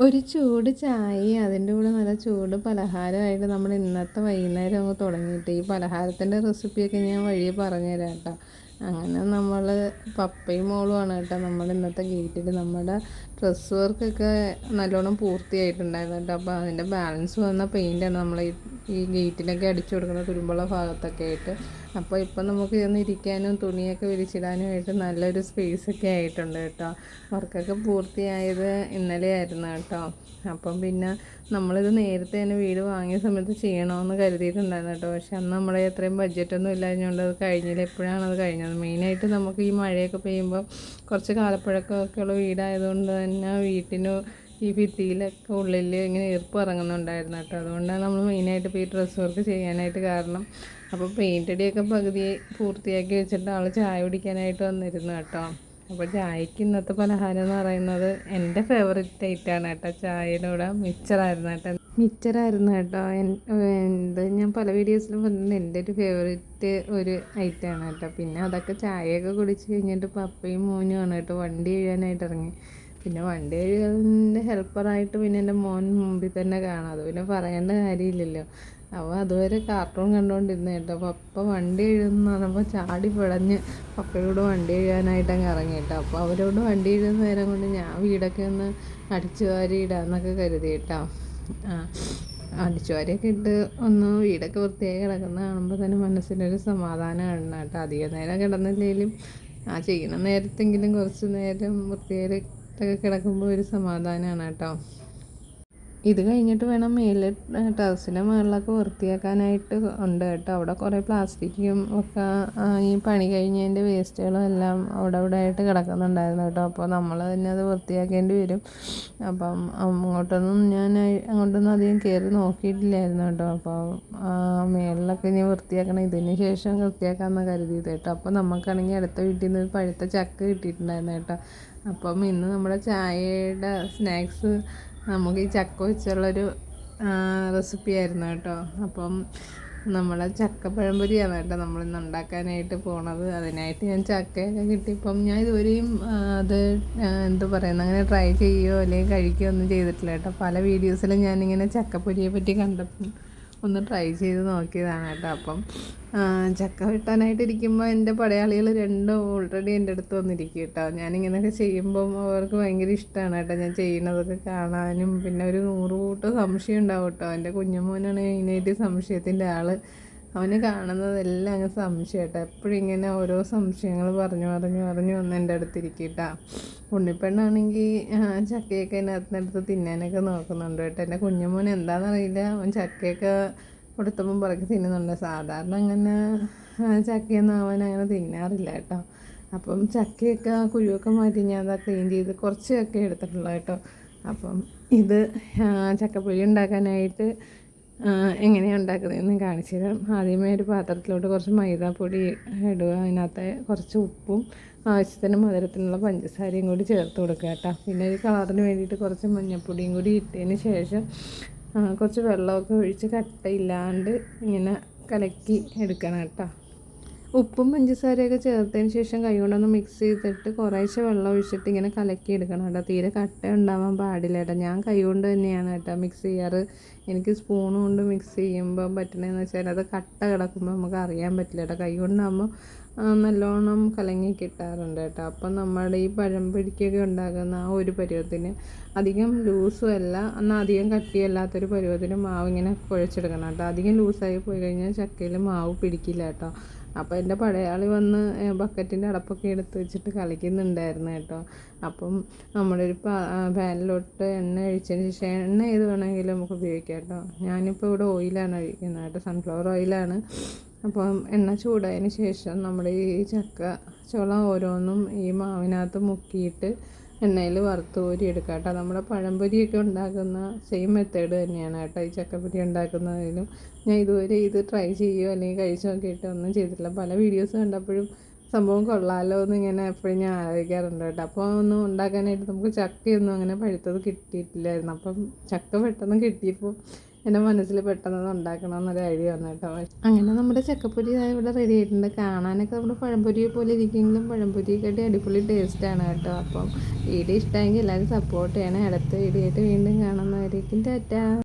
ഒരു ചൂട് ചായയും അതിൻ്റെ കൂടെ നല്ല ചൂട് പലഹാരമായിട്ട് നമ്മൾ ഇന്നത്തെ വൈകുന്നേരം അങ്ങ് തുടങ്ങിയിട്ട് ഈ പലഹാരത്തിൻ്റെ റെസിപ്പിയൊക്കെ ഞാൻ വഴിയെ പറഞ്ഞുതരാം കേട്ടോ. അങ്ങനെ നമ്മൾ പപ്പയും മോളുമാണ് കേട്ടോ നമ്മൾ ഇന്നത്തെ ഗേറ്റിൽ നമ്മുടെ ഡ്രസ്സ് വർക്കൊക്കെ നല്ലോണം പൂർത്തിയായിട്ടുണ്ടായിരുന്നു കേട്ടോ. അപ്പോൾ അതിൻ്റെ ബാലൻസ് വന്ന പെയിൻ്റാണ് നമ്മൾ ഈ ഗേറ്റിലൊക്കെ അടിച്ചു കൊടുക്കുന്ന തുരുമ്പുള്ള ഭാഗത്തൊക്കെ ആയിട്ട്. അപ്പോൾ ഇപ്പം നമുക്ക് ഇതൊന്ന് ഇരിക്കാനും തുണിയൊക്കെ വിരിച്ചിടാനുമായിട്ട് നല്ലൊരു സ്പേസൊക്കെ ആയിട്ടുണ്ട് കേട്ടോ. വർക്കൊക്കെ പൂർത്തിയായത് ഇന്നലെ ആയിരുന്നു കേട്ടോ. അപ്പം പിന്നെ നമ്മളിത് നേരത്തെ തന്നെ വീട് വാങ്ങിയ സമയത്ത് ചെയ്യണമെന്ന് കരുതിയിട്ടുണ്ടായിരുന്നു കേട്ടോ. പക്ഷെ അന്ന് നമ്മളെ അത്രയും ബഡ്ജറ്റൊന്നും ഇല്ലാഞ്ഞുകൊണ്ട് അത് കഴിഞ്ഞില്ല. എപ്പോഴാണ് അത് കഴിഞ്ഞത്? മെയിനായിട്ട് നമുക്ക് ഈ മഴയൊക്കെ പെയ്യുമ്പോൾ കുറച്ച് കാലപ്പഴക്കമൊക്കെ ഉള്ള വീടായതുകൊണ്ട് തന്നെ വീട്ടിന് ഈ ഭിത്തിയിലൊക്കെ ഉള്ളിൽ ഇങ്ങനെ ഈർപ്പ് ഇറങ്ങുന്നുണ്ടായിരുന്നു കേട്ടോ. അതുകൊണ്ടാണ് നമ്മൾ മെയിനായിട്ട് ഇപ്പോൾ ഈ ഡ്രസ്സ് വർക്ക് ചെയ്യാനായിട്ട് കാരണം. അപ്പോൾ പെയിൻ്റ് അടിയൊക്കെ പകുതി പൂർത്തിയാക്കി വെച്ചിട്ട് ആൾ ചായ കുടിക്കാനായിട്ട് വന്നിരുന്നു കേട്ടോ. അപ്പോൾ ചായക്ക് ഇന്നത്തെ പലഹാരം എന്ന് പറയുന്നത് എൻ്റെ ഫേവറേറ്റ് ഐറ്റമാണ് കേട്ടോ. ചായയുടെ കൂടെ മിച്ചറായിരുന്നു കേട്ടോ. എന്ത് ഞാൻ പല വീഡിയോസിലും പറഞ്ഞിട്ടുണ്ട്, എൻ്റെ ഒരു ഫേവറേറ്റ് ഒരു ഐറ്റമാണ് കേട്ടോ. പിന്നെ അതൊക്കെ ചായയൊക്കെ കുടിച്ച് കഴിഞ്ഞിട്ട് പപ്പയും മോനുമാണ് കേട്ടോ വണ്ടി കഴുകാനായിട്ട് ഇറങ്ങി. പിന്നെ വണ്ടി കഴുകാൻ്റെ ഹെൽപ്പറായിട്ട് പിന്നെ എൻ്റെ മോൻ മുമ്പിൽ തന്നെ കാണാം. അത് പിന്നെ പറയേണ്ട കാര്യമില്ലല്ലോ. അപ്പോൾ അതുവരെ കാർട്ടൂൺ കണ്ടുകൊണ്ടിരുന്ന കേട്ടോ. പപ്പ വണ്ടി എഴുതുന്ന പറഞ്ഞപ്പോൾ ചാടി പിടഞ്ഞ് പപ്പയോട് വണ്ടി എഴുതാനായിട്ട് അങ്ങ് ഇറങ്ങി കേട്ടോ. അപ്പോൾ അവരോട് വണ്ടി എഴുതുന്ന നേരം കൊണ്ട് ഞാൻ വീടൊക്കെ ഒന്ന് അടിച്ചു വാരി ഇടാമെന്നൊക്കെ കരുതി കേട്ടോ. അടിച്ചു വാരിയൊക്കെ ഇട്ട് ഒന്ന് വീടൊക്കെ വൃത്തിയായി കിടക്കുന്ന കാണുമ്പോൾ തന്നെ മനസ്സിനൊരു സമാധാനമാണ് കേട്ടോ. അധികം നേരം കിടന്നില്ലെങ്കിലും ചെയ്യുന്ന നേരത്തെങ്കിലും കുറച്ച് നേരം വൃത്തിയായിട്ടൊക്കെ കിടക്കുമ്പോൾ ഒരു സമാധാനമാണ് കേട്ടോ. ഇത് കഴിഞ്ഞിട്ട് വേണം മേലെ ടെറസിൻ്റെ മുകളിലൊക്കെ വൃത്തിയാക്കാനായിട്ട് ഉണ്ട് കേട്ടോ. അവിടെ കുറേ പ്ലാസ്റ്റിക്കും ഒക്കെ ഈ പണി കഴിഞ്ഞതിൻ്റെ വേസ്റ്റുകളും എല്ലാം അവിടെ ആയിട്ട് കിടക്കുന്നുണ്ടായിരുന്നു കേട്ടോ. അപ്പോൾ നമ്മൾ തന്നെ അത് വൃത്തിയാക്കേണ്ടി വരും. അപ്പം അങ്ങോട്ടൊന്നും അധികം കയറി നോക്കിയിട്ടില്ലായിരുന്നു കേട്ടോ. അപ്പോൾ മേളിലൊക്കെ ഇനി വൃത്തിയാക്കണം. ഇതിന് ശേഷം വൃത്തിയാക്കാമെന്ന് കരുതിയത് കേട്ടോ. അപ്പോൾ നമുക്കാണെങ്കിൽ അടുത്ത വീട്ടിൽ നിന്ന് പഴുത്ത ചക്ക കിട്ടിയിട്ടുണ്ടായിരുന്നു കേട്ടോ. അപ്പം ഇന്ന് നമ്മുടെ ചായയുടെ സ്നാക്സ് നമുക്ക് ഈ ചക്ക വെച്ചുള്ളൊരു റെസിപ്പി ആയിരുന്നു കേട്ടോ. അപ്പം നമ്മളെ ചക്കപ്പഴംപൊരിയാണ് കേട്ടോ നമ്മളിന്ന് ഉണ്ടാക്കാനായിട്ട് പോണത്. അതിനായിട്ട് ഞാൻ ചക്കയൊക്കെ കിട്ടിയപ്പം ഞാൻ ഇതുവരെയും അത് എന്താ പറയുന്നത് അങ്ങനെ ട്രൈ ചെയ്യുകയോ അല്ലെങ്കിൽ കഴിക്കുകയോ ഒന്നും ചെയ്തിട്ടില്ല കേട്ടോ. പല വീഡിയോസിലും ഞാനിങ്ങനെ ചക്കപ്പൊരിയെ പറ്റി കണ്ടപ്പം ഒന്ന് ട്രൈ ചെയ്ത് നോക്കിയതാണ് കേട്ടോ. അപ്പം ചക്ക വെട്ടാനായിട്ടിരിക്കുമ്പോൾ എൻ്റെ പടയാളികൾ രണ്ടും ഓൾറെഡി എൻ്റെ അടുത്ത് വന്നിരിക്കും കേട്ടോ. ഞാനിങ്ങനെയൊക്കെ ചെയ്യുമ്പം അവർക്ക് ഭയങ്കര ഇഷ്ടമാണ് കേട്ടോ ഞാൻ ചെയ്യുന്നതൊക്കെ കാണാനും. പിന്നെ ഒരു 100 കൂട്ട് സംശയം ഉണ്ടാവും കേട്ടോ. എൻ്റെ കുഞ്ഞുമോനാണ് മെയിനായിട്ട് സംശയത്തിൻ്റെ ആൾ. അവന് കാണുന്നതെല്ലാം അങ്ങ് സംശയം കേട്ടോ. എപ്പോഴും ഇങ്ങനെ ഓരോ സംശയങ്ങൾ പറഞ്ഞു വന്ന് എൻ്റെ അടുത്തിരിക്കും കേട്ടോ. ഉണ്ണിപ്പെണ്ണാണെങ്കിൽ ചക്കയൊക്കെ അതിനകത്ത് തിന്നാനൊക്കെ നോക്കുന്നുണ്ട് കേട്ടോ. എൻ്റെ കുഞ്ഞുമോൻ എന്താണെന്നറിയില്ല, അവൻ ചക്കയൊക്കെ കൊടുത്തപ്പം പുറകെ തിന്നുന്നുണ്ട്. സാധാരണ അങ്ങനെ ചക്കയൊന്നും അവൻ അങ്ങനെ തിന്നാറില്ല കേട്ടോ. അപ്പം ചക്കയൊക്കെ കുഴിയൊക്കെ മാറ്റി ഞാൻ അത് ക്ലീൻ ചെയ്ത് കുറച്ച് ചക്ക എടുത്തിട്ടുള്ളൂ കേട്ടോ. അപ്പം ഇത് ചക്കപ്പൊരി ഉണ്ടാക്കാനായിട്ട് എങ്ങനെയാണ് ഉണ്ടാക്കുന്നതെന്ന് കാണിച്ചു തരാം. ആദ്യമേ ഒരു പാത്രത്തിലോട്ട് കുറച്ച് മൈദാപ്പൊടി ഇടുക. അതിനകത്ത് കുറച്ച് ഉപ്പും ആവശ്യത്തിന് മധുരത്തിനുള്ള പഞ്ചസാരയും കൂടി ചേർത്ത് കൊടുക്കുക കേട്ടോ. പിന്നെ ഒരു കളറിന് വേണ്ടിയിട്ട് കുറച്ച് മഞ്ഞൾപ്പൊടിയും കൂടി ഇട്ടതിന് ശേഷം കുറച്ച് വെള്ളമൊക്കെ ഒഴിച്ച് കട്ടയില്ലാണ്ട് ഇങ്ങനെ കലക്കി എടുക്കണം കേട്ടോ. ഉപ്പും പഞ്ചസാരയൊക്കെ ചേർത്തതിന് ശേഷം കൈകൊണ്ടൊന്ന് മിക്സ് ചെയ്തിട്ട് കുറേശ്ശെ വെള്ളം ഒഴിച്ചിട്ട് ഇങ്ങനെ കലക്കി എടുക്കണം കേട്ടോ. തീരെ കട്ട ഉണ്ടാവാൻ പാടില്ല കേട്ടോ. ഞാൻ കൈകൊണ്ട് തന്നെയാണ് കേട്ടോ മിക്സ് ചെയ്യാറ്. എനിക്ക് സ്പൂൺ കൊണ്ട് മിക്സ് ചെയ്യുമ്പോൾ പറ്റണതെന്ന് വെച്ചാൽ അത് കട്ട കിടക്കുമ്പോൾ നമുക്ക് അറിയാൻ പറ്റില്ല കേട്ടോ. കൈ കൊണ്ടാകുമ്പോൾ നല്ലോണം കലങ്ങി കിട്ടാറുണ്ട് കേട്ടോ. അപ്പം നമ്മുടെ ഈ പഴംപൊരിക്കൊക്കെ ഉണ്ടാക്കുന്ന ആ ഒരു പരുവത്തിന് അധികം ലൂസും അല്ല എന്നാൽ അധികം കട്ടിയല്ലാത്തൊരു പരുവത്തിന് മാവ് ഇങ്ങനെ കുഴച്ചെടുക്കണം കേട്ടോ. അധികം ലൂസായി പോയി കഴിഞ്ഞാൽ ചക്കയിൽ മാവ് പിടിക്കില്ല കേട്ടോ. അപ്പോൾ എൻ്റെ പടയാളി വന്ന് ബക്കറ്റിൻ്റെ അടപ്പൊക്കെ എടുത്ത് വെച്ചിട്ട് കളിക്കുന്നുണ്ടായിരുന്നു കേട്ടോ. അപ്പം നമ്മളൊരു പാനിലോട്ട് എണ്ണ ഒഴിച്ചതിന് ശേഷം എണ്ണ ഏത് വേണമെങ്കിലും നമുക്ക് ഉപയോഗിക്കാം കേട്ടോ. ഞാനിപ്പോൾ ഇവിടെ ഓയിലാണ് ഒഴിക്കുന്നത് കേട്ടോ, സൺഫ്ലവർ ഓയിലാണ്. അപ്പം എണ്ണ ചൂടായതിന് ശേഷം നമ്മുടെ ഈ ചക്ക ചുള ഓരോന്നും ഈ മാവിനകത്ത് മുക്കിയിട്ട് എണ്ണയിൽ വറുത്ത് കോരി എടുക്കാം കേട്ടോ. നമ്മുടെ പഴംപൊരിയൊക്കെ ഉണ്ടാക്കുന്ന സെയിം മെത്തേഡ് തന്നെയാണ് കേട്ടോ ഈ ചക്കപ്പൊരി ഉണ്ടാക്കുന്നതിലും. ഞാൻ ഇതുവരെ ഇത് ട്രൈ ചെയ്യുകയോ അല്ലെങ്കിൽ കഴിച്ച് നോക്കിയിട്ട് ഒന്നും ചെയ്തിട്ടില്ല. പല വീഡിയോസ് കണ്ടപ്പോഴും സംഭവം കൊള്ളാമല്ലോ എന്ന് ഇങ്ങനെ എപ്പോഴും ഞാൻ ആലോചിക്കാറുണ്ട് കേട്ടോ. അപ്പോൾ ഒന്നും ഉണ്ടാക്കാനായിട്ട് നമുക്ക് ചക്കയൊന്നും അങ്ങനെ പഴുത്തത് കിട്ടിയിട്ടില്ലായിരുന്നു. അപ്പം ചക്ക പെട്ടെന്ന് കിട്ടിയപ്പോൾ എൻ്റെ മനസ്സിൽ പെട്ടെന്ന് ഉണ്ടാക്കണമെന്നൊരു ഐഡിയ വന്നു കേട്ടോ. അങ്ങനെ നമ്മുടെ ചക്കപ്പൊരി ഇവിടെ റെഡി ആയിട്ടുണ്ട്. കാണാനൊക്കെ നമ്മുടെ പഴംപൊരിയെ പോലെ ഇരിക്കുമെങ്കിലും പഴംപൊരിയൊക്കെ അടിപൊളി ടേസ്റ്റാണ് കേട്ടോ. അപ്പം വീഡിയോ ഇഷ്ടമെങ്കിൽ എല്ലാവരും സപ്പോർട്ട് ചെയ്യണേ. അടുത്ത വീഡിയോ ആയിട്ട് വീണ്ടും കാണുന്നവരേക്കും ടാറ്റാ.